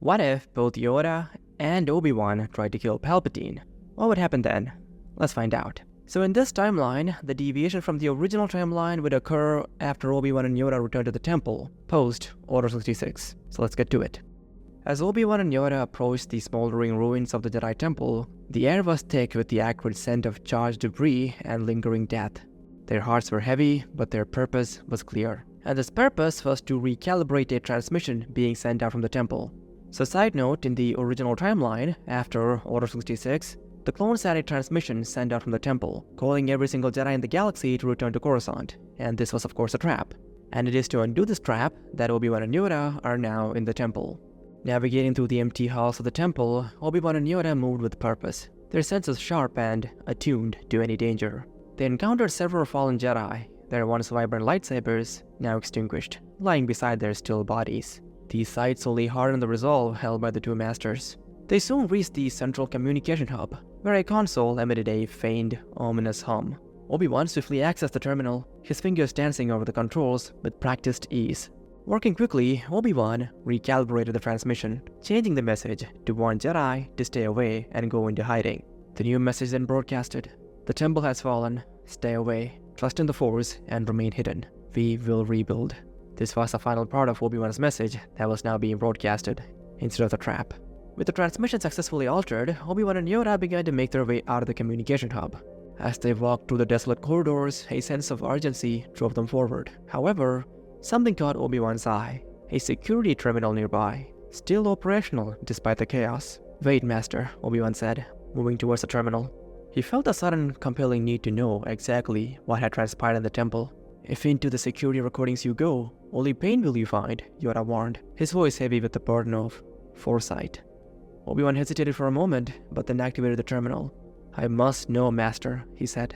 What if both Yoda and Obi Wan tried to kill Palpatine? What would happen then? Let's find out. So in this timeline, the deviation from the original timeline would occur after Obi Wan and Yoda return to the temple, post Order 66. So let's get to it. As Obi Wan and Yoda approached the smoldering ruins of the Jedi Temple, the air was thick with the acrid scent of charged debris and lingering death. Their hearts were heavy, but their purpose was clear. And this purpose was to recalibrate a transmission being sent out from the temple. So side note, in the original timeline, after Order 66, the clones had a transmission sent out from the temple, calling every single Jedi in the galaxy to return to Coruscant, and this was of course a trap. And it is to undo this trap that Obi-Wan and Yoda are now in the temple. Navigating through the empty halls of the temple, Obi-Wan and Yoda moved with purpose, their senses sharp and attuned to any danger. They encountered several fallen Jedi, their once vibrant lightsabers now extinguished, lying beside their still bodies. These sights only hardened the resolve held by the two masters. They soon reached the central communication hub, where a console emitted a faint, ominous hum. Obi-Wan swiftly accessed the terminal, his fingers dancing over the controls with practiced ease. Working quickly, Obi-Wan recalibrated the transmission, changing the message to warn Jedi to stay away and go into hiding. The new message then broadcasted: "The temple has fallen. Stay away. Trust in the Force and remain hidden. We will rebuild." This was the final part of Obi-Wan's message that was now being broadcasted, instead of the trap. With the transmission successfully altered, Obi-Wan and Yoda began to make their way out of the communication hub. As they walked through the desolate corridors, a sense of urgency drove them forward. However, something caught Obi-Wan's eye: a security terminal nearby, still operational despite the chaos. "Wait, Master," Obi-Wan said, moving towards the terminal. He felt a sudden, compelling need to know exactly what had transpired in the temple. "If into the security recordings you go, only pain will you find," Yoda warned, his voice heavy with the burden of foresight. Obi-Wan hesitated for a moment, but then activated the terminal. "I must know, Master," he said.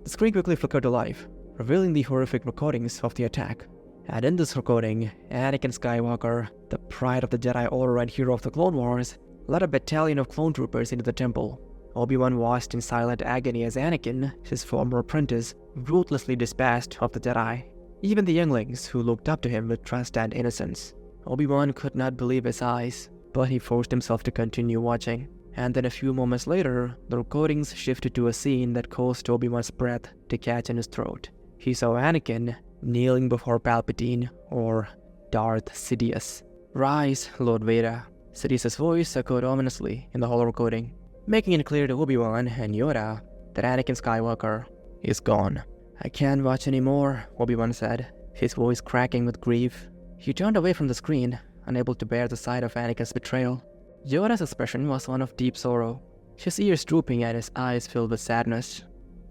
The screen quickly flickered to life, revealing the horrific recordings of the attack. And in this recording, Anakin Skywalker, the pride of the Jedi Order and hero of the Clone Wars, led a battalion of clone troopers into the temple. Obi-Wan watched in silent agony as Anakin, his former apprentice, ruthlessly dispatched of the Jedi, even the younglings who looked up to him with trust and innocence. Obi-Wan could not believe his eyes, but he forced himself to continue watching. And then a few moments later, the recordings shifted to a scene that caused Obi-Wan's breath to catch in his throat. He saw Anakin kneeling before Palpatine, or Darth Sidious. "Rise, Lord Vader." Sidious's voice echoed ominously in the hollow recording, making it clear to Obi-Wan and Yoda that Anakin Skywalker is gone. "I can't watch anymore," Obi-Wan said, his voice cracking with grief. He turned away from the screen, unable to bear the sight of Anakin's betrayal. Yoda's expression was one of deep sorrow, his ears drooping and his eyes filled with sadness.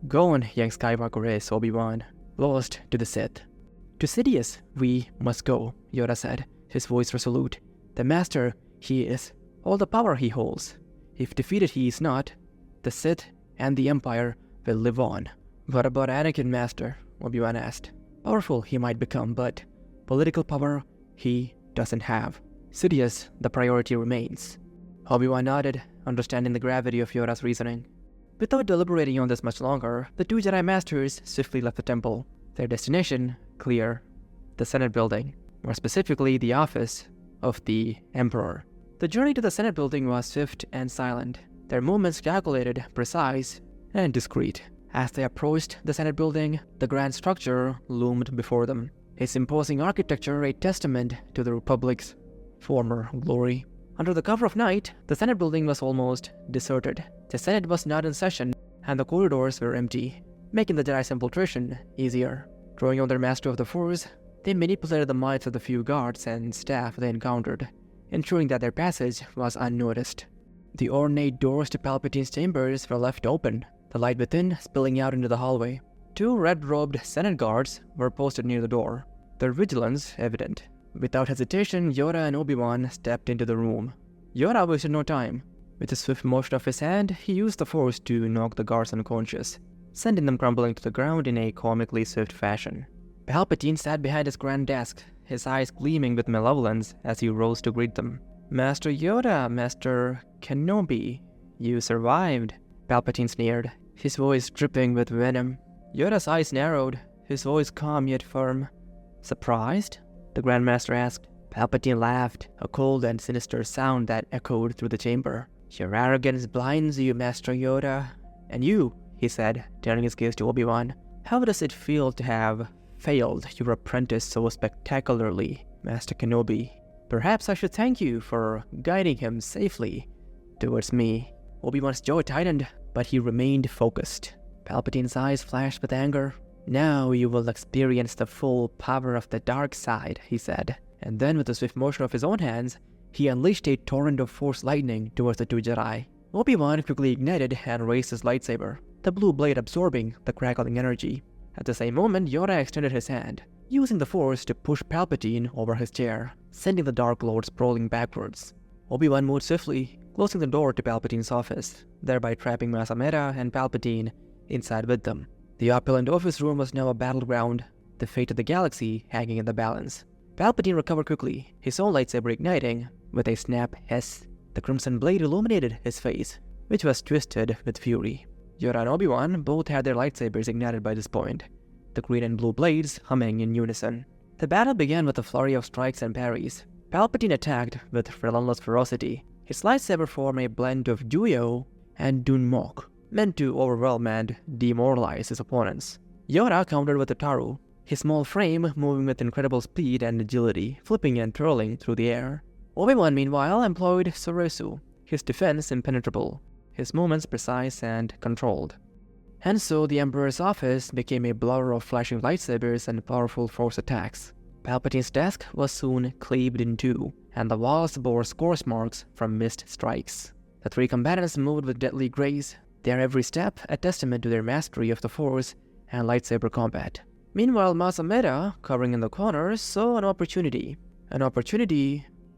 "Gone, young Skywalker is, Obi-Wan, lost to the Sith." "To Sidious we must go," Yoda said, his voice resolute. "The Master, he is. All the power he holds. If defeated he is not, the Sith and the Empire will live on." "What about Anakin, Master?" Obi-Wan asked. "Powerful he might become, but political power he doesn't have. Sidious, the priority remains." Obi-Wan nodded, understanding the gravity of Yoda's reasoning. Without deliberating on this much longer, the two Jedi Masters swiftly left the temple, their destination clear: the Senate building, more specifically the office of the Emperor. The journey to the Senate building was swift and silent, their movements calculated, precise, and discreet. As they approached the Senate building, the grand structure loomed before them, its imposing architecture a testament to the Republic's former glory. Under the cover of night, the Senate building was almost deserted. The Senate was not in session, and the corridors were empty, making the Jedi's infiltration easier. Drawing on their master of the Force, they manipulated the minds of the few guards and staff they encountered, ensuring that their passage was unnoticed. The ornate doors to Palpatine's chambers were left open, the light within spilling out into the hallway. Two red-robed Senate guards were posted near the door, their vigilance evident. Without hesitation, Yoda and Obi-Wan stepped into the room. Yoda wasted no time. With a swift motion of his hand, he used the Force to knock the guards unconscious, sending them crumbling to the ground in a comically swift fashion. Palpatine sat behind his grand desk, his eyes gleaming with malevolence as he rose to greet them. "Master Yoda, Master Kenobi, you survived," Palpatine sneered, his voice dripping with venom. Yoda's eyes narrowed, his voice calm yet firm. "Surprised?" the Grand Master asked. Palpatine laughed, a cold and sinister sound that echoed through the chamber. "Your arrogance blinds you, Master Yoda. And you," he said, turning his gaze to Obi Wan, "how does it feel to have failed your apprentice so spectacularly, Master Kenobi? Perhaps I should thank you for guiding him safely towards me." Obi Wan's jaw tightened, but he remained focused. Palpatine's eyes flashed with anger. "Now you will experience the full power of the dark side," he said. And then, with a swift motion of his own hands, he unleashed a torrent of Force lightning towards the two Jedi. Obi-Wan quickly ignited and raised his lightsaber, the blue blade absorbing the crackling energy. At the same moment, Yoda extended his hand, using the Force to push Palpatine over his chair, sending the Dark Lord sprawling backwards. Obi-Wan moved swiftly, closing the door to Palpatine's office, thereby trapping Mas Amedda and Palpatine inside with them. The opulent office room was now a battleground, the fate of the galaxy hanging in the balance. Palpatine recovered quickly, his own lightsaber igniting. With a snap hiss, the crimson blade illuminated his face, which was twisted with fury. Yoda and Obi-Wan both had their lightsabers ignited by this point, the green and blue blades humming in unison. The battle began with a flurry of strikes and parries. Palpatine attacked with relentless ferocity. His lightsaber formed a blend of Juyo and Dunmok, meant to overwhelm and demoralize his opponents. Yoda countered with a Taru, his small frame moving with incredible speed and agility, flipping and twirling through the air. Obi-Wan, meanwhile, employed Soresu, his defense impenetrable, his movements precise and controlled. And so the Emperor's office became a blur of flashing lightsabers and powerful Force attacks. Palpatine's desk was soon cleaved in two, and the walls bore scorch marks from missed strikes. The three combatants moved with deadly grace, their every step a testament to their mastery of the Force and lightsaber combat. Meanwhile, Mas Amedda, covering in the corners, saw an opportunity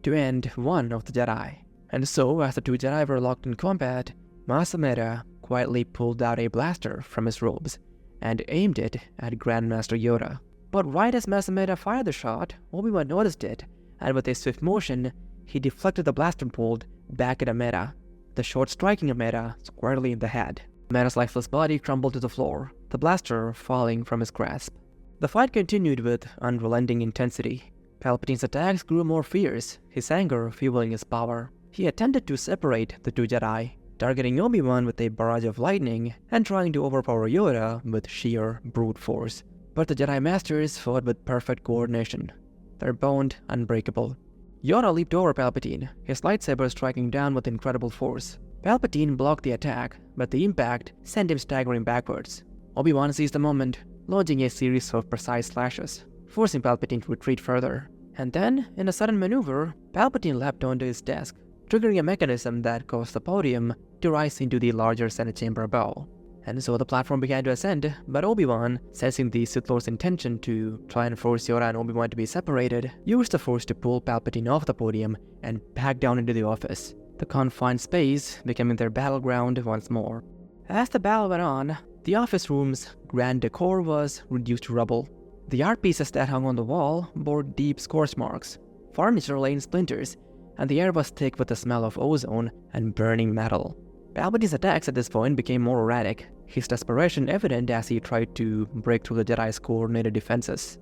to end one of the Jedi. And so, as the two Jedi were locked in combat, Mas Amedda quietly pulled out a blaster from his robes and aimed it at Grandmaster Yoda. But right as Mas Amedda fired the shot, Obi-Wan noticed it, and with a swift motion, he deflected the blaster bolt back at Amedda, the shot striking Amedda squarely in the head. Amedda's lifeless body crumbled to the floor, the blaster falling from his grasp. The fight continued with unrelenting intensity. Palpatine's attacks grew more fierce, his anger fueling his power. He attempted to separate the two Jedi, targeting Obi-Wan with a barrage of lightning and trying to overpower Yoda with sheer brute force. But the Jedi Masters fought with perfect coordination, their bond unbreakable. Yoda leaped over Palpatine, his lightsaber striking down with incredible force. Palpatine blocked the attack, but the impact sent him staggering backwards. Obi-Wan seized the moment, launching a series of precise slashes, forcing Palpatine to retreat further. And then, in a sudden maneuver, Palpatine leapt onto his desk, triggering a mechanism that caused the podium to rise into the larger Senate chamber above. And so the platform began to ascend, but Obi-Wan, sensing the Sith Lord's intention to try and force Yoda and Obi-Wan to be separated, used the Force to pull Palpatine off the podium and back down into the office, the confined space becoming their battleground once more. As the battle went on, the office room's grand decor was reduced to rubble. The art pieces that hung on the wall bore deep scorch marks, furniture lay in splinters, and the air was thick with the smell of ozone and burning metal. Palpatine's attacks at this point became more erratic, his desperation evident as he tried to break through the Jedi's coordinated defenses.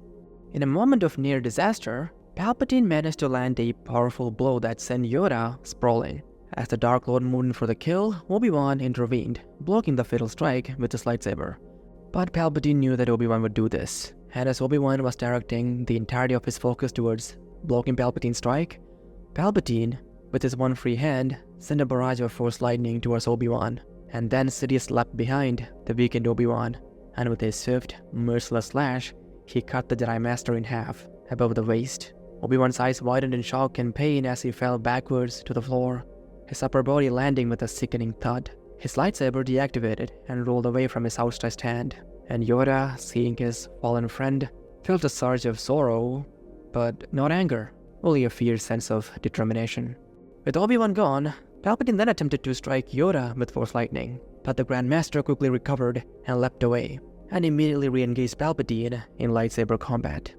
In a moment of near disaster, Palpatine managed to land a powerful blow that sent Yoda sprawling. As the Dark Lord moved in for the kill, Obi-Wan intervened, blocking the fatal strike with his lightsaber. But Palpatine knew that Obi-Wan would do this, and as Obi-Wan was directing the entirety of his focus towards blocking Palpatine's strike, Palpatine, with his one free hand, sent a barrage of Force lightning towards Obi-Wan, and then Sidious leapt behind the weakened Obi-Wan, and with a swift, merciless slash, he cut the Jedi Master in half, above the waist. Obi-Wan's eyes widened in shock and pain as he fell backwards to the floor, his upper body landing with a sickening thud. His lightsaber deactivated and rolled away from his outstretched hand, and Yoda, seeing his fallen friend, felt a surge of sorrow, but not anger, only a fierce sense of determination. With Obi-Wan gone, Palpatine then attempted to strike Yoda with Force lightning, but the Grand Master quickly recovered and leapt away, and immediately re-engaged Palpatine in lightsaber combat.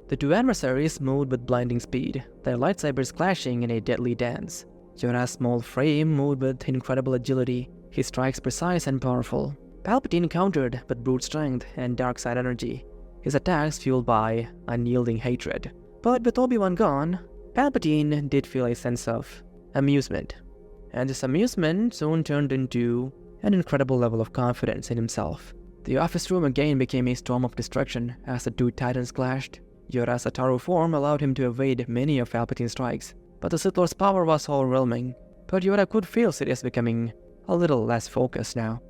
The two adversaries moved with blinding speed, their lightsabers clashing in a deadly dance. Yoda's small frame moved with incredible agility, his strikes precise and powerful. Palpatine countered with brute strength and dark side energy, his attacks fueled by unyielding hatred. But with Obi-Wan gone, Palpatine did feel a sense of amusement, and this amusement soon turned into an incredible level of confidence in himself. The office room again became a storm of destruction as the two titans clashed. Yoda's Ataru form allowed him to evade many of Palpatine's strikes, but the Sith Lord's power was overwhelming. But Yoda could feel Sidious becoming a little less focused now.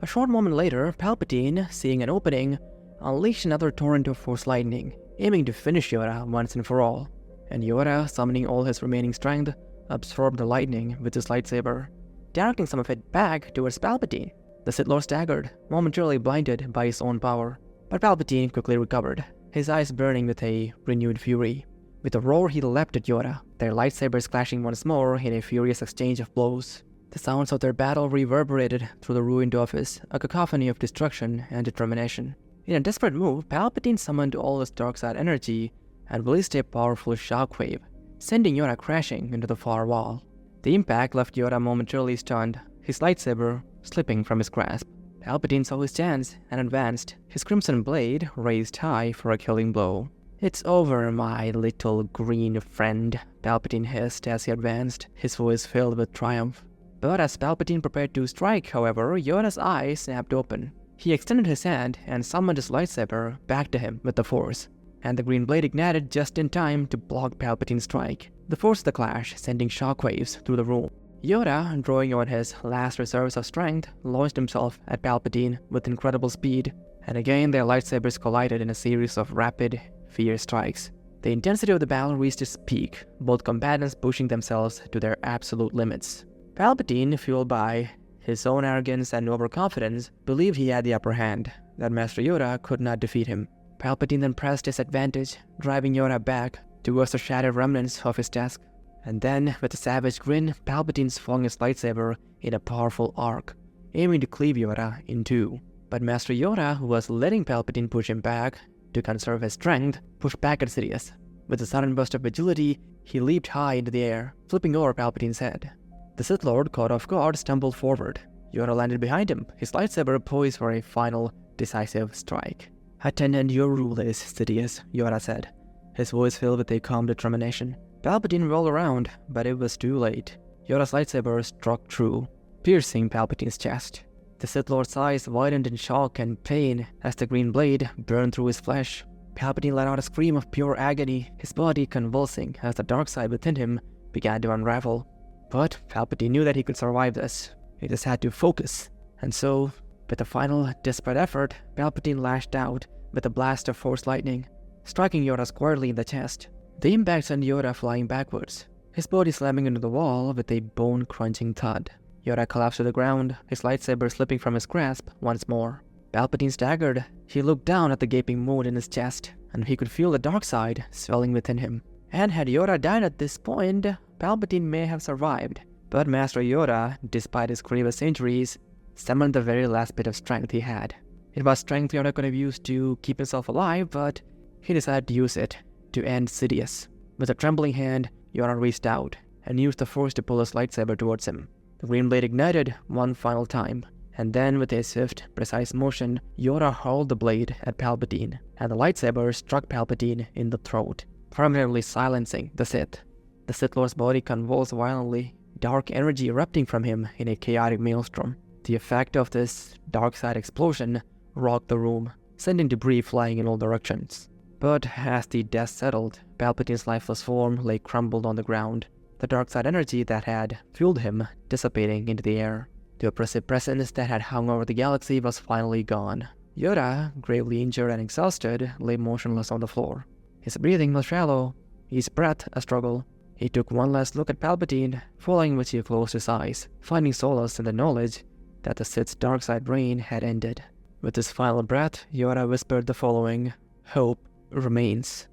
A short moment later, Palpatine, seeing an opening, unleashed another torrent of Force lightning, aiming to finish Yoda once and for all. And Yoda, summoning all his remaining strength, absorbed the lightning with his lightsaber, directing some of it back towards Palpatine. The Sith Lord staggered, momentarily blinded by his own power, but Palpatine quickly recovered, his eyes burning with a renewed fury. With a roar, he leapt at Yoda, their lightsabers clashing once more in a furious exchange of blows. The sounds of their battle reverberated through the ruined office, a cacophony of destruction and determination. In a desperate move, Palpatine summoned all his dark side energy and released a powerful shockwave, sending Yoda crashing into the far wall. The impact left Yoda momentarily stunned, his lightsaber slipping from his grasp. Palpatine saw his chance and advanced, his crimson blade raised high for a killing blow. "It's over, my little green friend," Palpatine hissed as he advanced, his voice filled with triumph. But as Palpatine prepared to strike, however, Yoda's eyes snapped open. He extended his hand and summoned his lightsaber back to him with the Force, and the green blade ignited just in time to block Palpatine's strike. The force of the clash sending shockwaves through the room. Yoda, drawing on his last reserves of strength, launched himself at Palpatine with incredible speed, and again their lightsabers collided in a series of rapid, fierce strikes. The intensity of the battle reached its peak, both combatants pushing themselves to their absolute limits. Palpatine, fueled by his own arrogance and overconfidence, believed he had the upper hand, that Master Yoda could not defeat him. Palpatine then pressed his advantage, driving Yoda back towards the shattered remnants of his desk. And then, with a savage grin, Palpatine swung his lightsaber in a powerful arc, aiming to cleave Yoda in two. But Master Yoda, who was letting Palpatine push him back to conserve his strength, pushed back at Sidious. With a sudden burst of agility, he leaped high into the air, flipping over Palpatine's head. The Sith Lord, caught off guard, stumbled forward. Yoda landed behind him, his lightsaber poised for a final, decisive strike. "Attend your rulers, Sidious," Yoda said, his voice filled with a calm determination. Palpatine rolled around, but it was too late. Yoda's lightsaber struck true, piercing Palpatine's chest. The Sith Lord's eyes widened in shock and pain as the green blade burned through his flesh. Palpatine let out a scream of pure agony, his body convulsing as the dark side within him began to unravel. But Palpatine knew that he could survive this. He just had to focus. And so, with a final, desperate effort, Palpatine lashed out with a blast of Force lightning, striking Yoda squarely in the chest. The impact sent Yoda flying backwards, his body slamming into the wall with a bone-crunching thud. Yoda collapsed to the ground, his lightsaber slipping from his grasp once more. Palpatine staggered. He looked down at the gaping wound in his chest, and he could feel the dark side swelling within him. And had Yoda died at this point, Palpatine may have survived. But Master Yoda, despite his grievous injuries, summoned the very last bit of strength he had. It was strength Yoda could have used to keep himself alive, but he decided to use it to end Sidious. With a trembling hand, Yoda reached out and used the Force to pull his lightsaber towards him. The green blade ignited one final time, and then with a swift, precise motion, Yoda hurled the blade at Palpatine, and the lightsaber struck Palpatine in the throat, permanently silencing the Sith. The Sith Lord's body convulsed violently, dark energy erupting from him in a chaotic maelstrom. The effect of this dark side explosion rocked the room, sending debris flying in all directions. But as the dust settled, Palpatine's lifeless form lay crumbled on the ground, the dark side energy that had fueled him dissipating into the air. The oppressive presence that had hung over the galaxy was finally gone. Yoda, gravely injured and exhausted, lay motionless on the floor. His breathing was shallow, each breath a struggle. He took one last look at Palpatine, following which he closed his eyes, finding solace in the knowledge that the Sith's dark side reign had ended. With his final breath, Yoda whispered the following: "Hope remains."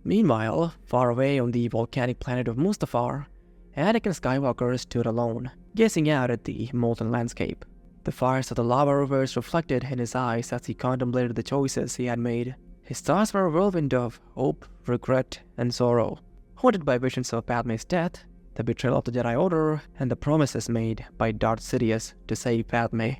Meanwhile, far away on the volcanic planet of Mustafar, Anakin Skywalker stood alone, gazing out at the molten landscape. The fires of the lava rivers reflected in his eyes as he contemplated the choices he had made. His thoughts were a whirlwind of hope, regret, and sorrow, haunted by visions of Padme's death, the betrayal of the Jedi Order, and the promises made by Darth Sidious to save Padme.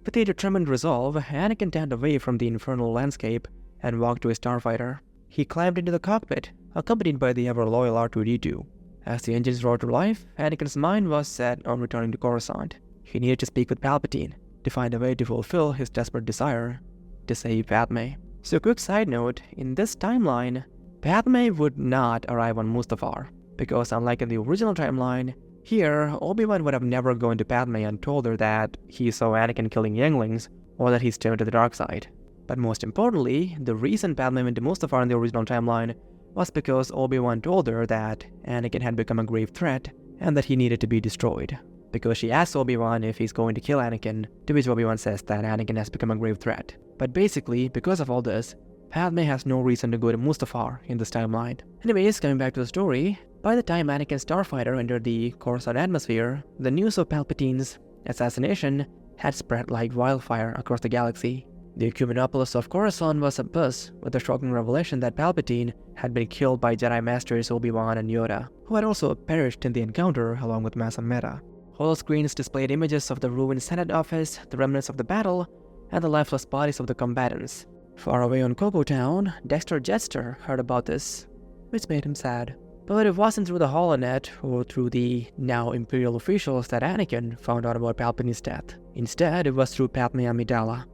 With a determined resolve, Anakin turned away from the infernal landscape and walked to his starfighter. he climbed into the cockpit, accompanied by the ever-loyal R2-D2. As the engines roared to life, Anakin's mind was set on returning to Coruscant. He needed to speak with Palpatine to find a way to fulfill his desperate desire to save Padme. So quick side note, in this timeline, Padme would not arrive on Mustafar, because unlike in the original timeline, here, Obi-Wan would have never gone to Padme and told her that he saw Anakin killing younglings, or that he's turned to the dark side. But most importantly, the reason Padme went to Mustafar in the original timeline was because Obi-Wan told her that Anakin had become a grave threat, and that he needed to be destroyed. Because she asks Obi-Wan if he's going to kill Anakin, to which Obi-Wan says that Anakin has become a grave threat. But basically, because of all this, Padme has no reason to go to Mustafar in this timeline. Anyways, coming back to the story, by the time Anakin's starfighter entered the Coruscant atmosphere, the news of Palpatine's assassination had spread like wildfire across the galaxy. The Ecumenopolis of Coruscant was abuzz with the shocking revelation that Palpatine had been killed by Jedi Masters Obi Wan and Yoda, who had also perished in the encounter along with Mas Amedda. Holoscreens displayed images of the ruined Senate office, the remnants of the battle, and the lifeless bodies of the combatants. Far away on Coco Town, Dexter Jettster heard about this, which made him sad. But it wasn't through the holonet or through the now Imperial officials that Anakin found out about Palpatine's death. Instead, it was through Padme Amidala.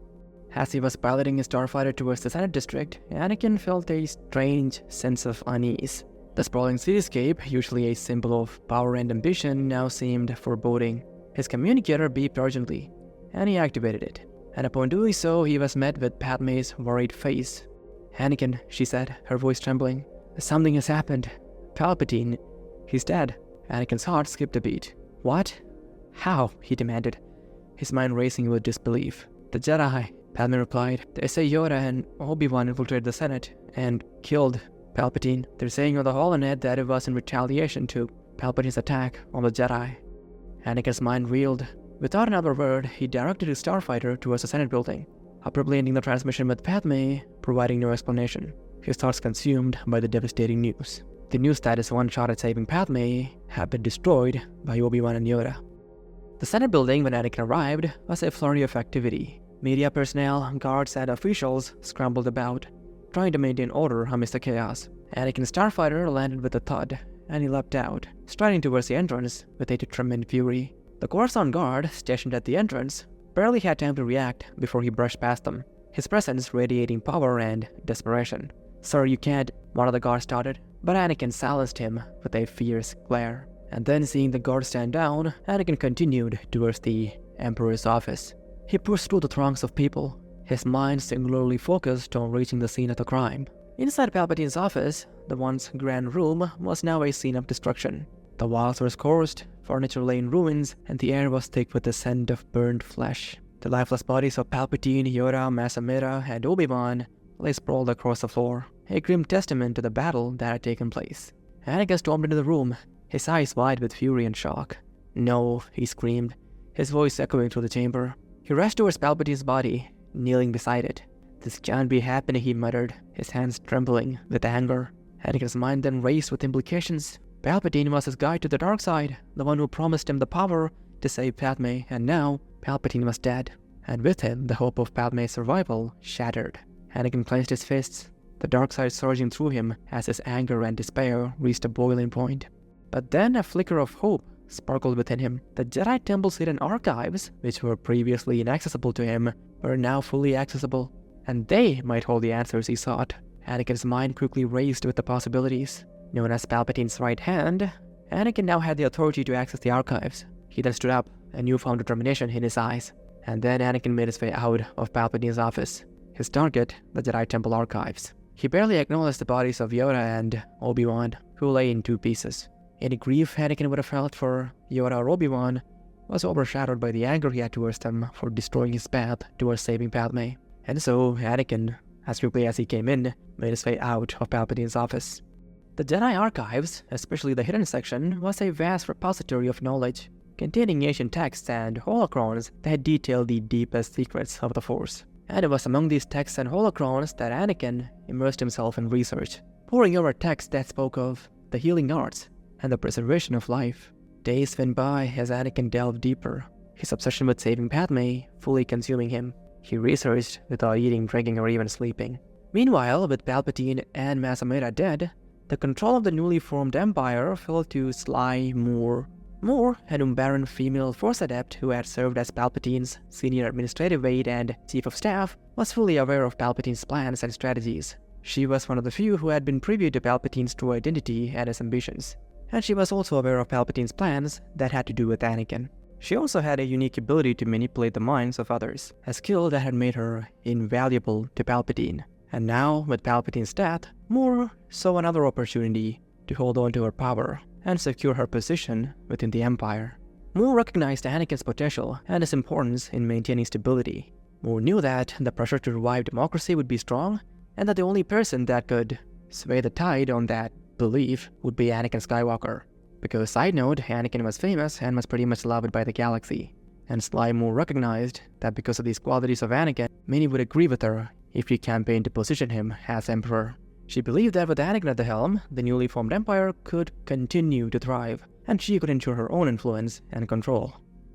As he was piloting his starfighter towards the Senate district, Anakin felt a strange sense of unease. The sprawling cityscape, usually a symbol of power and ambition, now seemed foreboding. His communicator beeped urgently, and he activated it. And upon doing so, he was met with Padme's worried face. "Anakin," she said, her voice trembling, "something has happened. Palpatine, he's dead." Anakin's heart skipped a beat. "What? How?" he demanded, his mind racing with disbelief. "The Jedi," Padme replied. "They say Yoda and Obi-Wan infiltrated the Senate and killed Palpatine. They're saying on the holonet that it was in retaliation to Palpatine's attack on the Jedi." Anakin's mind reeled. Without another word, he directed his starfighter towards the Senate building, abruptly ending the transmission with Padme, providing no explanation, his thoughts consumed by the devastating news. The news that his one shot at saving Padme had been destroyed by Obi-Wan and Yoda. The Senate building, when Anakin arrived, was a flurry of activity. Media personnel, guards, and officials scrambled about, trying to maintain order amidst the chaos. Anakin's starfighter landed with a thud, and he leapt out, striding towards the entrance with a determined fury. The Coruscant guard, stationed at the entrance, barely had time to react before he brushed past them, his presence radiating power and desperation. "Sir, you can't," one of the guards started, but Anakin silenced him with a fierce glare. And then, seeing the guard stand down, Anakin continued towards the Emperor's office. He pushed through the throngs of people, his mind singularly focused on reaching the scene of the crime. Inside Palpatine's office, the once grand room was now a scene of destruction. The walls were scorched, furniture lay in ruins, and the air was thick with the scent of burned flesh. The lifeless bodies of Palpatine, Yoda, Mas Amedda, and Obi-Wan lay sprawled across the floor, a grim testament to the battle that had taken place. Anakin stormed into the room, his eyes wide with fury and shock. "No," he screamed, his voice echoing through the chamber. He rushed towards Palpatine's body, kneeling beside it. "This can't be happening," he muttered, his hands trembling with anger. Anakin's mind then raced with implications. Palpatine was his guide to the dark side, the one who promised him the power to save Padme, and now Palpatine was dead, and with him the hope of Padme's survival shattered. Anakin clenched his fists, the dark side surging through him as his anger and despair reached a boiling point. But then a flicker of hope sparkled within him. The Jedi Temple's hidden archives, which were previously inaccessible to him, were now fully accessible, and they might hold the answers he sought. Anakin's mind quickly raced with the possibilities. Known as Palpatine's right hand, Anakin now had the authority to access the archives. He then stood up, a newfound determination in his eyes, and then Anakin made his way out of Palpatine's office. His target, the Jedi Temple archives. He barely acknowledged the bodies of Yoda and Obi-Wan, who lay in 2 pieces. Any grief Anakin would have felt for Yoda or Obi-Wan was overshadowed by the anger he had towards them for destroying his path towards saving Padme. And so, Anakin, as quickly as he came in, made his way out of Palpatine's office. The Jedi Archives, especially the hidden section, was a vast repository of knowledge, containing ancient texts and holocrons that detailed the deepest secrets of the Force. And it was among these texts and holocrons that Anakin immersed himself in research, poring over texts that spoke of the healing arts and the preservation of life. Days went by as Anakin delved deeper, his obsession with saving Padme fully consuming him. He researched without eating, drinking, or even sleeping. Meanwhile, with Palpatine and Mas Amedda dead, the control of the newly formed Empire fell to Sly Moore. Moore, an Umbaran female Force adept who had served as Palpatine's senior administrative aide and chief of staff, was fully aware of Palpatine's plans and strategies. She was one of the few who had been privy to Palpatine's true identity and his ambitions, and she was also aware of Palpatine's plans that had to do with Anakin. She also had a unique ability to manipulate the minds of others, a skill that had made her invaluable to Palpatine. And now, with Palpatine's death, Moore saw another opportunity to hold on to her power and secure her position within the Empire. Moore recognized Anakin's potential and his importance in maintaining stability. Moore knew that the pressure to revive democracy would be strong, and that the only person that could sway the tide on that belief would be Anakin Skywalker. Because, side note, Anakin was famous and was pretty much loved by the galaxy. And Sly Moore recognized that because of these qualities of Anakin, many would agree with her if she campaigned to position him as Emperor. She believed that with Anakin at the helm, the newly formed Empire could continue to thrive, and she could ensure her own influence and control.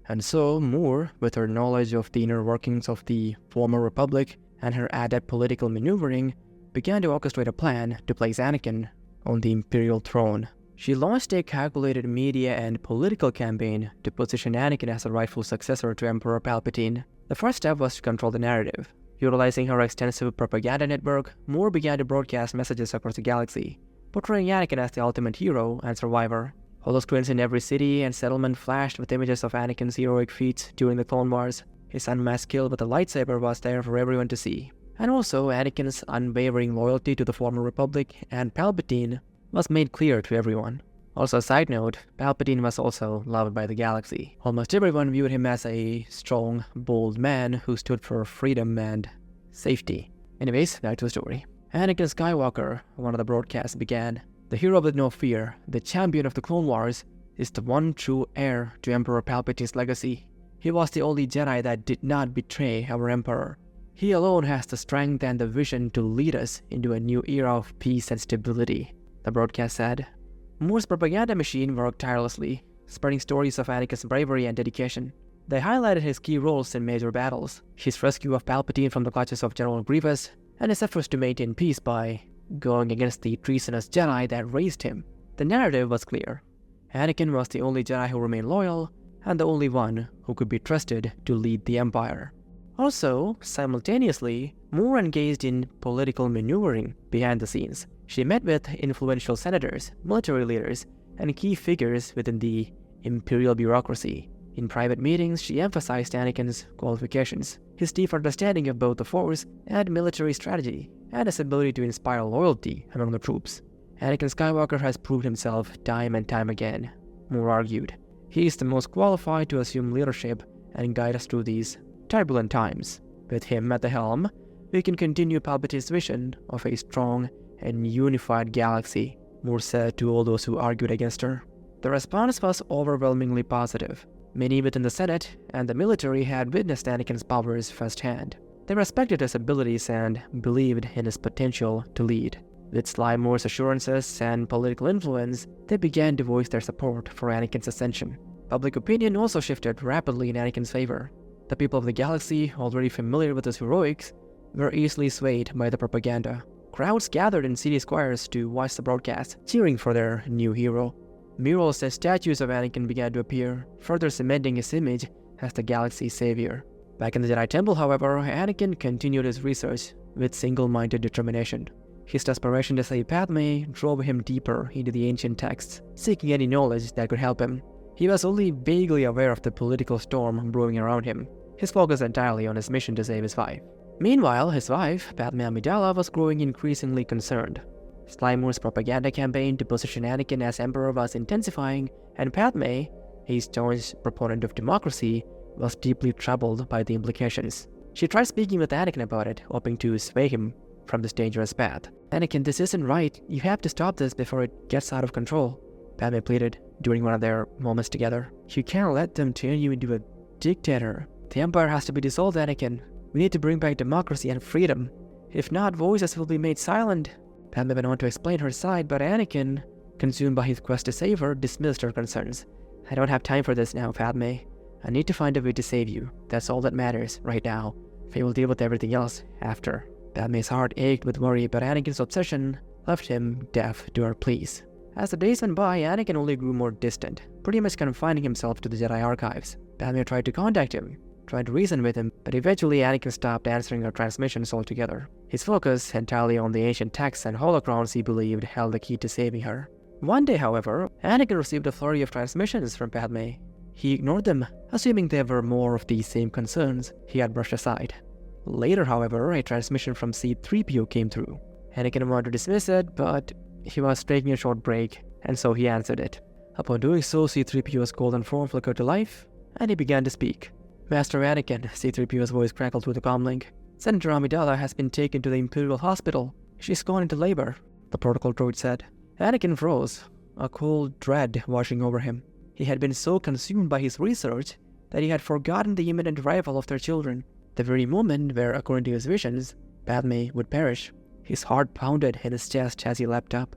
And so, Moore, with her knowledge of the inner workings of the former Republic and her adept political maneuvering, began to orchestrate a plan to place Anakin on the Imperial throne. She launched a calculated media and political campaign to position Anakin as the rightful successor to Emperor Palpatine. The first step was to control the narrative. Utilizing her extensive propaganda network, Moore began to broadcast messages across the galaxy, portraying Anakin as the ultimate hero and survivor. Holoscreens in every city and settlement flashed with images of Anakin's heroic feats during the Clone Wars. His unmatched skill with a lightsaber was there for everyone to see. And also, Anakin's unwavering loyalty to the former Republic and Palpatine was made clear to everyone. Also, a side note, Palpatine was also loved by the galaxy. Almost everyone viewed him as a strong, bold man who stood for freedom and safety. Anyways, back to the story. Anakin Skywalker, one of the broadcasts began, "The hero with no fear, the champion of the Clone Wars, is the one true heir to Emperor Palpatine's legacy. He was the only Jedi that did not betray our Emperor. He alone has the strength and the vision to lead us into a new era of peace and stability," the broadcast said. Moore's propaganda machine worked tirelessly, spreading stories of Anakin's bravery and dedication. They highlighted his key roles in major battles, his rescue of Palpatine from the clutches of General Grievous, and his efforts to maintain peace by going against the treasonous Jedi that raised him. The narrative was clear. Anakin was the only Jedi who remained loyal, and the only one who could be trusted to lead the Empire. Also, simultaneously, Moore engaged in political maneuvering behind the scenes. She met with influential senators, military leaders, and key figures within the Imperial bureaucracy. In private meetings, she emphasized Anakin's qualifications, his deep understanding of both the Force and military strategy, and his ability to inspire loyalty among the troops. Anakin Skywalker has proved himself time and time again, Moore argued. He is the most qualified to assume leadership and guide us through these turbulent times. With him at the helm, we can continue Palpatine's vision of a strong and unified galaxy, Moore said to all those who argued against her. The response was overwhelmingly positive. Many within the Senate and the military had witnessed Anakin's powers firsthand. They respected his abilities and believed in his potential to lead. With Sly Moore's assurances and political influence, they began to voice their support for Anakin's ascension. Public opinion also shifted rapidly in Anakin's favor. The people of the galaxy, already familiar with his heroics, were easily swayed by the propaganda. Crowds gathered in city squares to watch the broadcast, cheering for their new hero. Murals and statues of Anakin began to appear, further cementing his image as the galaxy's savior. Back in the Jedi Temple, however, Anakin continued his research with single-minded determination. His desperation to save Padme drove him deeper into the ancient texts, seeking any knowledge that could help him. He was only vaguely aware of the political storm brewing around him, his focus entirely on his mission to save his wife. Meanwhile, his wife, Padme Amidala, was growing increasingly concerned. Sly Moore's propaganda campaign to position Anakin as Emperor was intensifying, and Padme, a staunch proponent of democracy, was deeply troubled by the implications. She tried speaking with Anakin about it, hoping to sway him from this dangerous path. "Anakin, this isn't right. You have to stop this before it gets out of control," Padme pleaded during one of their moments together. "You can't let them turn you into a dictator. The Empire has to be dissolved, Anakin. We need to bring back democracy and freedom. If not, voices will be made silent." Padme went on to explain her side, but Anakin, consumed by his quest to save her, dismissed her concerns. "I don't have time for this now, Padme. I need to find a way to save you. That's all that matters right now. We will deal with everything else after." Padme's heart ached with worry, but Anakin's obsession left him deaf to her pleas. As the days went by, Anakin only grew more distant, pretty much confining himself to the Jedi archives. Padme tried to contact him, tried to reason with him, but eventually Anakin stopped answering her transmissions altogether. His focus entirely on the ancient texts and holocrons he believed held the key to saving her. One day, however, Anakin received a flurry of transmissions from Padme. He ignored them, assuming they were more of the same concerns he had brushed aside. Later, however, a transmission from C-3PO came through. Anakin wanted to dismiss it, but he was taking a short break, and so he answered it. Upon doing so, C-3PO's golden form flickered to life, and he began to speak. Master Anakin, C-3PO's voice crackled through the comlink. Senator Amidala has been taken to the Imperial Hospital. She's gone into labor, the protocol droid said. Anakin froze, a cold dread washing over him. He had been so consumed by his research that he had forgotten the imminent arrival of their children, the very moment where, according to his visions, Padme would perish. His heart pounded in his chest as he leapt up,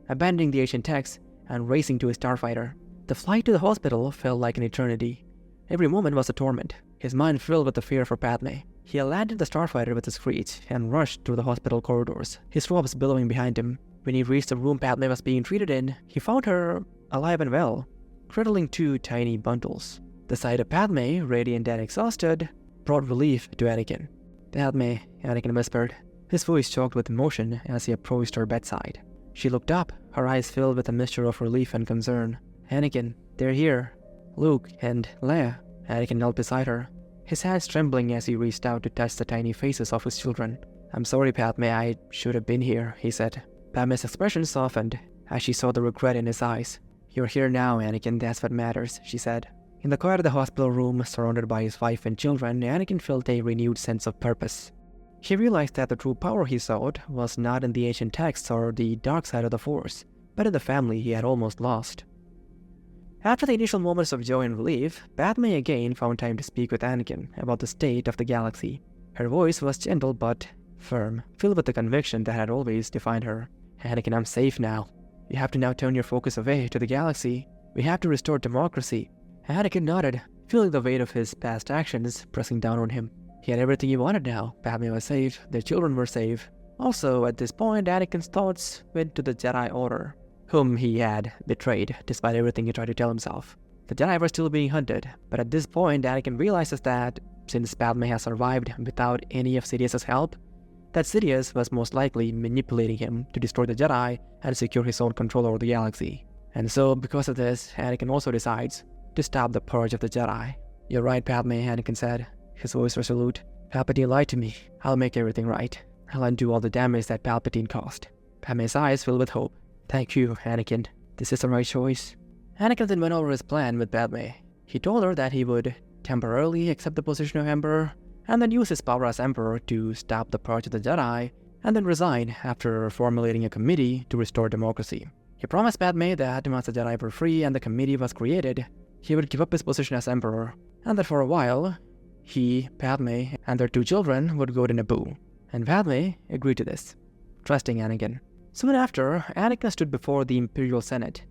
abandoning the ancient texts and racing to his starfighter. The flight to the hospital felt like an eternity. Every moment was a torment, his mind filled with the fear for Padme. He landed the starfighter with a screech and rushed through the hospital corridors, his robes billowing behind him. When he reached the room Padme was being treated in, he found her alive and well, cradling two tiny bundles. The sight of Padme, radiant and exhausted, brought relief to Anakin. Padme, Anakin whispered, his voice choked with emotion as he approached her bedside. She looked up, her eyes filled with a mixture of relief and concern. Anakin, they're here. Luke and Leia. Anakin knelt beside her, his hands trembling as he reached out to touch the tiny faces of his children. I'm sorry, Padme, I should have been here, he said. Padme's expression softened as she saw the regret in his eyes. You're here now, Anakin, that's what matters, she said. In the quiet of the hospital room, surrounded by his wife and children, Anakin felt a renewed sense of purpose. He realized that the true power he sought was not in the ancient texts or the dark side of the Force, but in the family he had almost lost. After the initial moments of joy and relief, Padme again found time to speak with Anakin about the state of the galaxy. Her voice was gentle but firm, filled with the conviction that had always defined her. Anakin, I'm safe now. You have to now turn your focus away to the galaxy. We have to restore democracy. Anakin nodded, feeling the weight of his past actions pressing down on him. He had everything he wanted now. Padme was safe, their children were safe. Also, at this point, Anakin's thoughts went to the Jedi Order, whom he had betrayed, despite everything he tried to tell himself. The Jedi were still being hunted, but at this point, Anakin realizes that, since Padme has survived without any of Sidious's help, that Sidious was most likely manipulating him to destroy the Jedi and secure his own control over the galaxy. And so, because of this, Anakin also decides to stop the purge of the Jedi. You're right, Padme, Anakin said, his voice resolute. Palpatine lied to me. I'll make everything right. I'll undo all the damage that Palpatine caused. Padme's eyes filled with hope. Thank you, Anakin. This is the right choice. Anakin then went over his plan with Padme. He told her that he would temporarily accept the position of Emperor, and then use his power as Emperor to stop the purge of the Jedi, and then resign after formulating a committee to restore democracy. He promised Padme that once the Jedi were free and the committee was created, he would give up his position as Emperor, and that for a while, he, Padme, and their two children would go to Naboo. And Padme agreed to this, trusting Anakin. Soon after, Anakin stood before the Imperial Senate,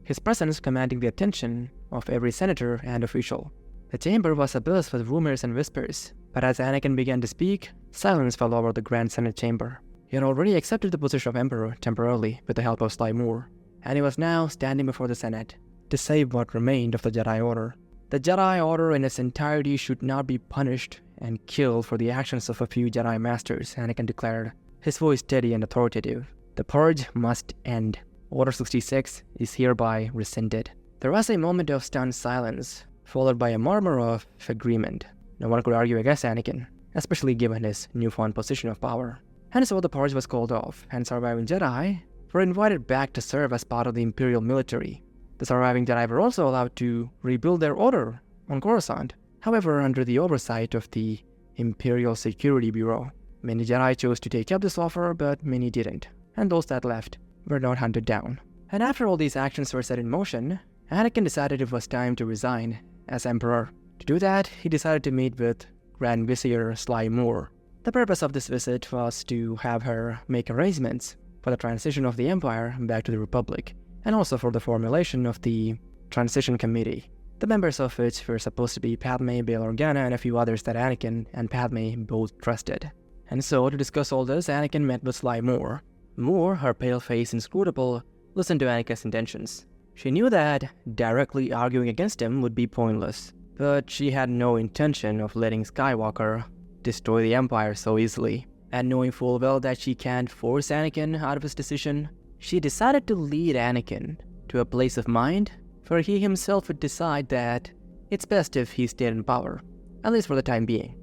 his presence commanding the attention of every senator and official. The chamber was abuzz with rumors and whispers, but as Anakin began to speak, silence fell over the Grand Senate chamber. He had already accepted the position of Emperor temporarily with the help of Sly Moore, and he was now standing before the Senate to save what remained of the Jedi Order. The Jedi Order in its entirety should not be punished and killed for the actions of a few Jedi Masters, Anakin declared, his voice steady and authoritative. The purge must end. Order 66 is hereby rescinded. There was a moment of stunned silence, followed by a murmur of agreement. No one could argue against Anakin, especially given his newfound position of power. And so the purge was called off, and surviving Jedi were invited back to serve as part of the Imperial military. The surviving Jedi were also allowed to rebuild their order on Coruscant, however under the oversight of the Imperial Security Bureau. Many Jedi chose to take up this offer, but many didn't, and those that left were not hunted down. And after all these actions were set in motion, Anakin decided it was time to resign as Emperor. To do that, he decided to meet with Grand Vizier Sly Moore. The purpose of this visit was to have her make arrangements for the transition of the Empire back to the Republic, and also for the formulation of the Transition Committee, the members of which were supposed to be Padme, Bail Organa, and a few others that Anakin and Padme both trusted. And so, to discuss all this, Anakin met with Sly Moore. Moore, her pale face inscrutable, listened to Anakin's intentions. She knew that directly arguing against him would be pointless, but she had no intention of letting Skywalker destroy the Empire so easily. And knowing full well that she can't force Anakin out of his decision, she decided to lead Anakin to a place of mind where he himself would decide that it's best if he stayed in power, at least for the time being.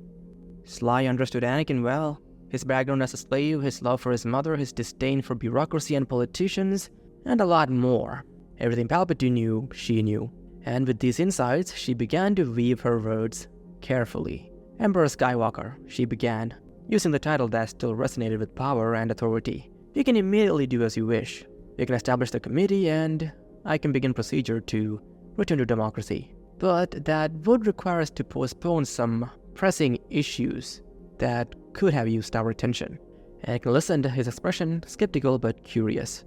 Sly understood Anakin well. His background as a slave, his love for his mother, his disdain for bureaucracy and politicians, and a lot more. Everything Palpatine knew, she knew. And with these insights, she began to weave her words carefully. Emperor Skywalker, she began, using the title that still resonated with power and authority. You can immediately do as you wish. You can establish the committee and I can begin procedure to return to democracy. But that would require us to postpone some pressing issues that could have used our attention. Anakin listened, his expression skeptical but curious.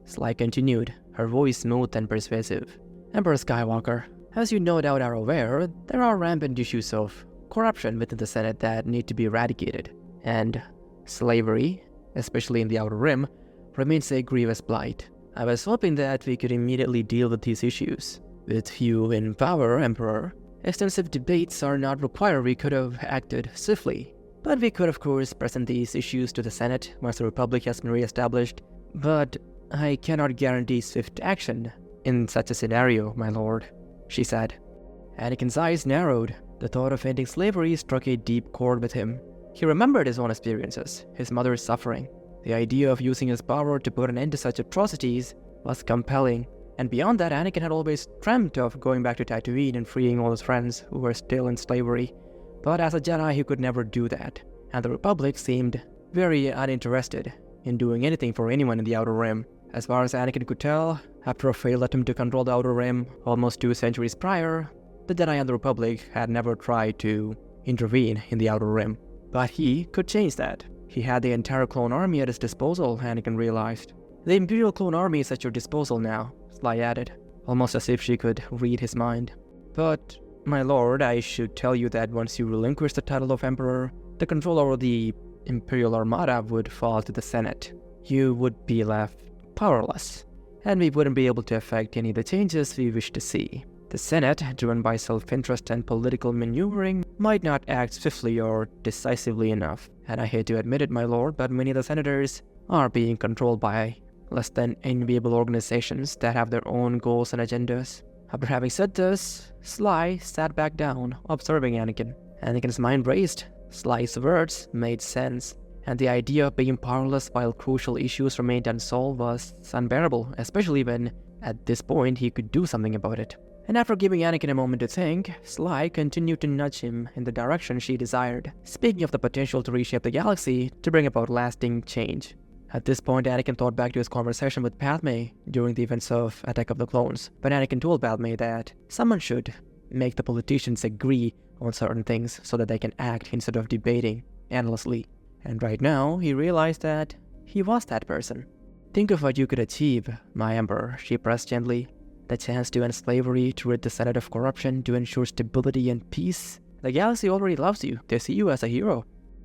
Sly continued, her voice smooth and persuasive. Emperor Skywalker, as you no doubt are aware, there are rampant issues of corruption within the Senate that need to be eradicated. And slavery, especially in the Outer Rim, remains a grievous blight. I was hoping that we could immediately deal with these issues. With you in power, Emperor, extensive debates are not required. We could have acted swiftly. But we could, of course, present these issues to the Senate once the Republic has been re-established. But I cannot guarantee swift action in such a scenario, my lord, she said. Anakin's eyes narrowed. The thought of ending slavery struck a deep chord with him. He remembered his own experiences, his mother's suffering. The idea of using his power to put an end to such atrocities was compelling. And beyond that, Anakin had always dreamt of going back to Tatooine and freeing all his friends who were still in slavery. But as a Jedi, he could never do that, and the Republic seemed very uninterested in doing anything for anyone in the Outer Rim. As far as Anakin could tell, after a failed attempt to control the Outer Rim almost 2 centuries prior, the Jedi and the Republic had never tried to intervene in the Outer Rim. But he could change that. He had the entire clone army at his disposal, Anakin realized. The Imperial clone army is at your disposal now, Sly added, almost as if she could read his mind. But, my lord, I should tell you that once you relinquish the title of Emperor, the control over the Imperial Armada would fall to the Senate. You would be left powerless, and we wouldn't be able to effect any of the changes we wish to see. The Senate, driven by self-interest and political maneuvering, might not act swiftly or decisively enough. And I hate to admit it, my lord, but many of the senators are being controlled by less than enviable organizations that have their own goals and agendas. After having said this, Sly sat back down, observing Anakin. Anakin's mind raced. Sly's words made sense, and the idea of being powerless while crucial issues remained unsolved was unbearable, especially when, at this point, he could do something about it. And after giving Anakin a moment to think, Sly continued to nudge him in the direction she desired, speaking of the potential to reshape the galaxy to bring about lasting change. At this point, Anakin thought back to his conversation with Padme during the events of Attack of the Clones, but Anakin told Padme that someone should make the politicians agree on certain things so that they can act instead of debating endlessly. And right now, he realized that he was that person. Think of what you could achieve, my Emperor, she pressed gently. The chance to end slavery, to rid the Senate of corruption, to ensure stability and peace. The galaxy already loves you. They see you as a hero.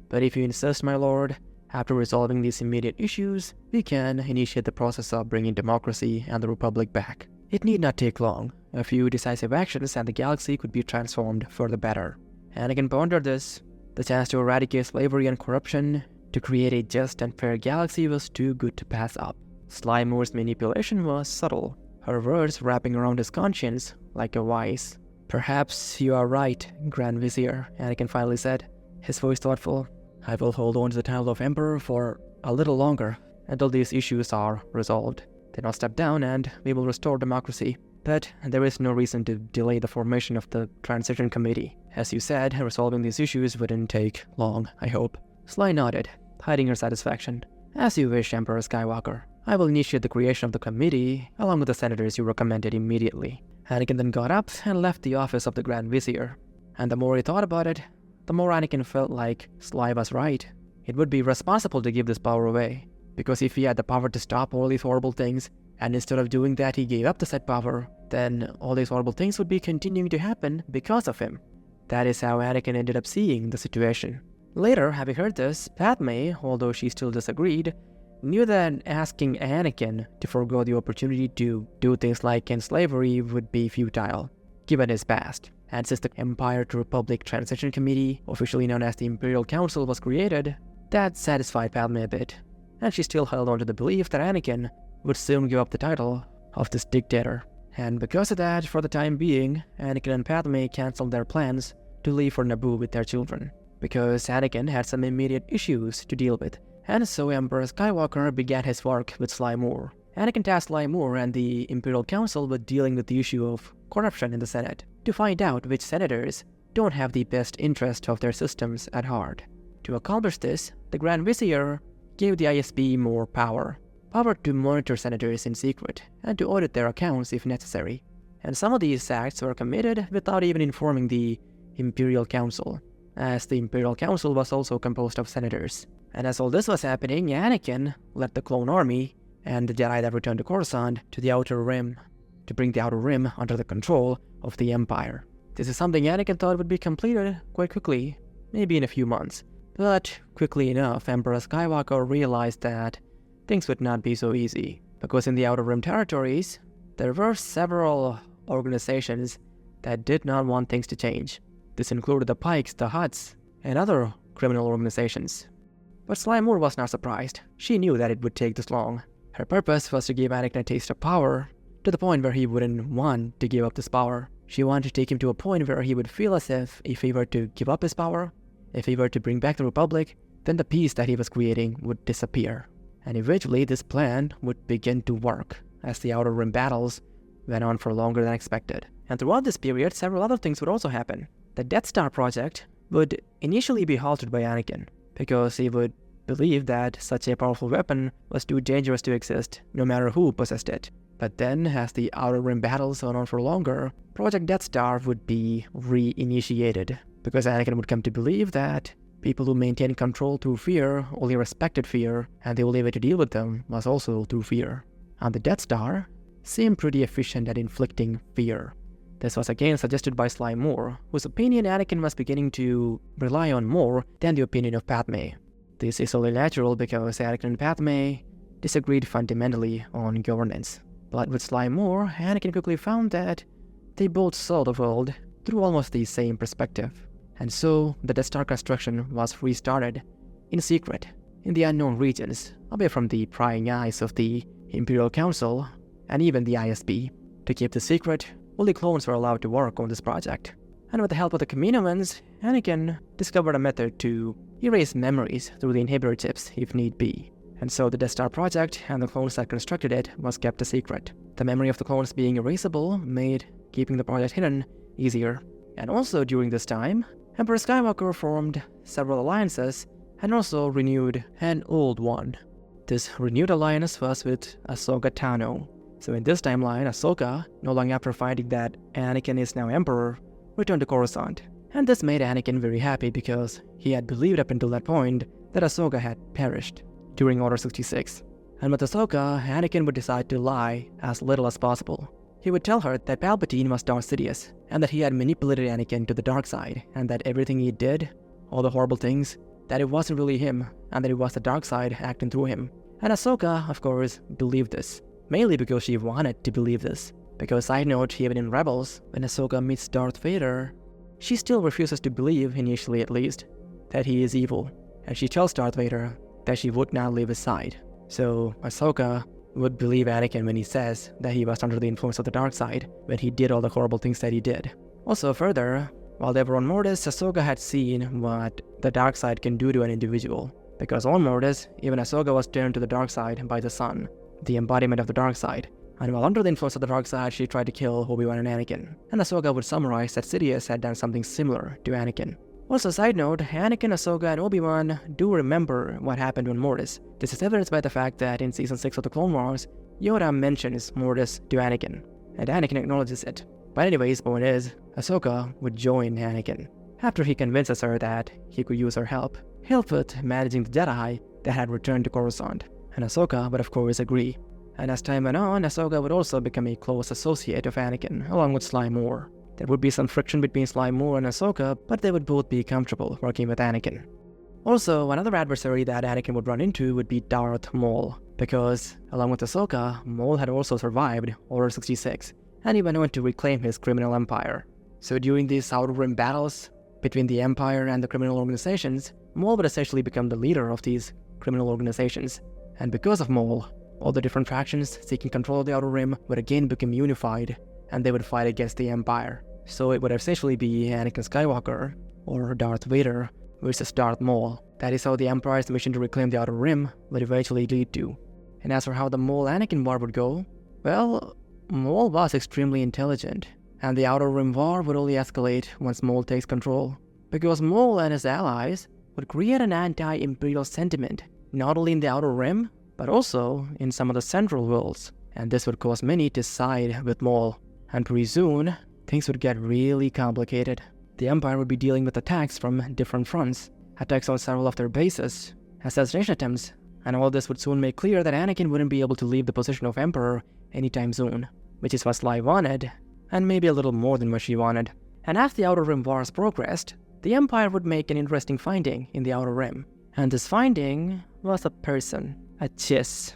But if you insist, my lord, after resolving these immediate issues, we can initiate the process of bringing democracy and the Republic back. It need not take long. A few decisive actions and the galaxy could be transformed for the better. Anakin pondered this. The chance to eradicate slavery and corruption, to create a just and fair galaxy was too good to pass up. Sly Moore's manipulation was subtle, her words wrapping around his conscience like a vise. Perhaps you are right, Grand Vizier, Anakin finally said, his voice thoughtful. I will hold on to the title of Emperor for a little longer, until these issues are resolved. Then I'll step down and we will restore democracy. But there is no reason to delay the formation of the Transition Committee. As you said, resolving these issues wouldn't take long, I hope. Sly nodded, hiding her satisfaction. As you wish, Emperor Skywalker. I will initiate the creation of the committee, along with the senators you recommended immediately. Anakin then got up and left the office of the Grand Vizier. And the more he thought about it, the more Anakin felt like Sly was right. It would be irresponsible to give this power away, because if he had the power to stop all these horrible things, and instead of doing that he gave up the said power, then all these horrible things would be continuing to happen because of him. That is how Anakin ended up seeing the situation. Later, having heard this, Padme, although she still disagreed, knew that asking Anakin to forego the opportunity to do things like end slavery would be futile, given his past. And since the Empire to Republic Transition Committee, officially known as the Imperial Council, was created, that satisfied Padme a bit, and she still held on to the belief that Anakin would soon give up the title of this dictator. And because of that, for the time being, Anakin and Padme cancelled their plans to leave for Naboo with their children, because Anakin had some immediate issues to deal with, and so Emperor Skywalker began his work with Sly Moore. Anakin tasked Sly Moore and the Imperial Council with dealing with the issue of corruption in the Senate, to find out which senators don't have the best interest of their systems at heart. To accomplish this, the Grand Vizier gave the ISB more power to monitor senators in secret and to audit their accounts if necessary. And some of these acts were committed without even informing the Imperial Council, as the Imperial Council was also composed of senators. And as all this was happening, Anakin led the clone army and the Jedi that returned to Coruscant to the Outer Rim, to bring the Outer Rim under the control of the Empire. This is something Anakin thought would be completed quite quickly, maybe in a few months. But quickly enough, Emperor Skywalker realized that things would not be so easy, because in the Outer Rim territories, there were several organizations that did not want things to change. This included the Pikes, the Hutts, and other criminal organizations. But Sly Moore was not surprised. She knew that it would take this long. Her purpose was to give Anakin a taste of power, to the point where he wouldn't want to give up this power. She wanted to take him to a point where he would feel as if he were to give up his power, if he were to bring back the Republic, then the peace that he was creating would disappear. And eventually this plan would begin to work, as the Outer Rim battles went on for longer than expected. And throughout this period, several other things would also happen. The Death Star project would initially be halted by Anakin, because he would believe that such a powerful weapon was too dangerous to exist, no matter who possessed it. But then, as the Outer Rim battles went on for longer, Project Death Star would be reinitiated, because Anakin would come to believe that people who maintain control through fear only respected fear, and the only way to deal with them was also through fear. And the Death Star seemed pretty efficient at inflicting fear. This was again suggested by Sly Moore, whose opinion Anakin was beginning to rely on more than the opinion of Padme. This is only natural because Anakin and Padme disagreed fundamentally on governance. But with Sly Moore, Anakin quickly found that they both saw the world through almost the same perspective. And so, the Death Star construction was restarted, in secret, in the unknown regions, away from the prying eyes of the Imperial Council, and even the ISB. To keep the secret, only clones were allowed to work on this project. And with the help of the Kaminoans, Anakin discovered a method to erase memories through the inhibitor chips if need be. And so the Death Star project and the clones that constructed it was kept a secret. The memory of the clones being erasable made keeping the project hidden easier. And also during this time, Emperor Skywalker formed several alliances and also renewed an old one. This renewed alliance was with Ahsoka Tano. So in this timeline, Ahsoka, no long after finding that Anakin is now Emperor, returned to Coruscant. And this made Anakin very happy because he had believed up until that point that Ahsoka had perished during Order 66. And with Ahsoka, Anakin would decide to lie as little as possible. He would tell her that Palpatine was Darth Sidious, and that he had manipulated Anakin to the dark side, and that everything he did, all the horrible things, that it wasn't really him, and that it was the dark side acting through him. And Ahsoka, of course, believed this, mainly because she wanted to believe this. Because side note, even in Rebels, when Ahsoka meets Darth Vader, she still refuses to believe, initially at least, that he is evil, and she tells Darth Vader that she would not leave his side. So Ahsoka would believe Anakin when he says that he was under the influence of the dark side when he did all the horrible things that he did. Also further, while they were on Mortis, Ahsoka had seen what the dark side can do to an individual. Because on Mortis, even Ahsoka was turned to the dark side by the Sun, the embodiment of the dark side. And while under the influence of the dark side, she tried to kill Obi Wan and Anakin. And Ahsoka would summarize that Sidious had done something similar to Anakin. Also, side note, Anakin, Ahsoka, and Obi Wan do remember what happened on Mortis. This is evidenced by the fact that in Season 6 of the Clone Wars, Yoda mentions Mortis to Anakin, and Anakin acknowledges it. But anyways, point is, Ahsoka would join Anakin, after he convinces her that he could use her help with managing the Jedi that had returned to Coruscant. And Ahsoka would of course agree. And as time went on, Ahsoka would also become a close associate of Anakin, along with Sly Moore. There would be some friction between Sly Moore and Ahsoka, but they would both be comfortable working with Anakin. Also, another adversary that Anakin would run into would be Darth Maul, because along with Ahsoka, Maul had also survived Order 66, and he went on to reclaim his criminal empire. So during these Outer Rim battles between the Empire and the criminal organizations, Maul would essentially become the leader of these criminal organizations. And because of Maul, all the different factions seeking control of the Outer Rim would again become unified, and they would fight against the Empire. So it would essentially be Anakin Skywalker, or Darth Vader, versus Darth Maul. That is how the Empire's mission to reclaim the Outer Rim would eventually lead to. And as for how the Maul-Anakin war would go, well, Maul was extremely intelligent, and the Outer Rim war would only escalate once Maul takes control, because Maul and his allies would create an anti-Imperial sentiment, not only in the Outer Rim, but also in some of the central worlds, and this would cause many to side with Maul, and pretty soon, things would get really complicated. The Empire would be dealing with attacks from different fronts, attacks on several of their bases, assassination attempts, and all this would soon make clear that Anakin wouldn't be able to leave the position of Emperor anytime soon, which is what Sly wanted, and maybe a little more than what she wanted. And as the Outer Rim wars progressed, the Empire would make an interesting finding in the Outer Rim, and this finding was a person, a Chiss,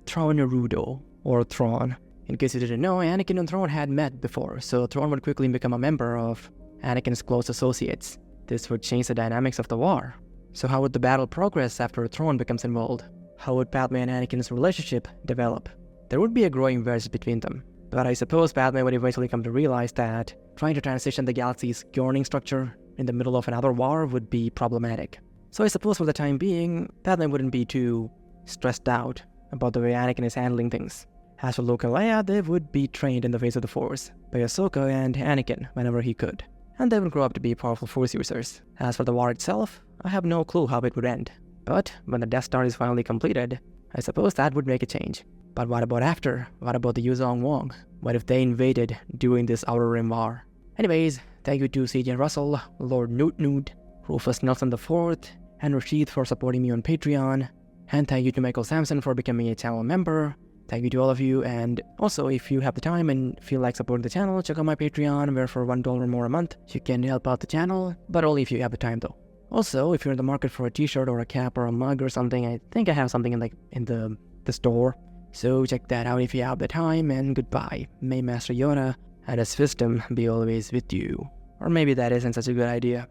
Thrawn Naruto, or Thrawn. In case you didn't know, Anakin and Thrawn had met before, so Thrawn would quickly become a member of Anakin's close associates. This would change the dynamics of the war. So how would the battle progress after Thrawn becomes involved? How would Padme and Anakin's relationship develop? There would be a growing wedge between them, but I suppose Padme would eventually come to realize that trying to transition the galaxy's governing structure in the middle of another war would be problematic. So I suppose for the time being, Padme wouldn't be too stressed out about the way Anakin is handling things. As for Luke and Leia, they would be trained in the ways of the Force by Ahsoka and Anakin whenever he could, and they would grow up to be powerful Force users. As for the war itself, I have no clue how it would end. But when the Death Star is finally completed, I suppose that would make a change. But what about after? What about the Yuzong Wong? What if they invaded during this Outer Rim war? Anyways, thank you to CJ Russell, Lord Newt Newt, Rufus Nelson IV, and Rashid for supporting me on Patreon. And thank you to Michael Sampson for becoming a channel member. Thank you to all of you, and also if you have the time and feel like supporting the channel, check out my Patreon, where for $1 or more a month, you can help out the channel, but only if you have the time though. Also, if you're in the market for a t-shirt or a cap or a mug or something, I think I have something in the store. So check that out if you have the time, and goodbye. May Master Yoda and his wisdom be always with you. Or maybe that isn't such a good idea.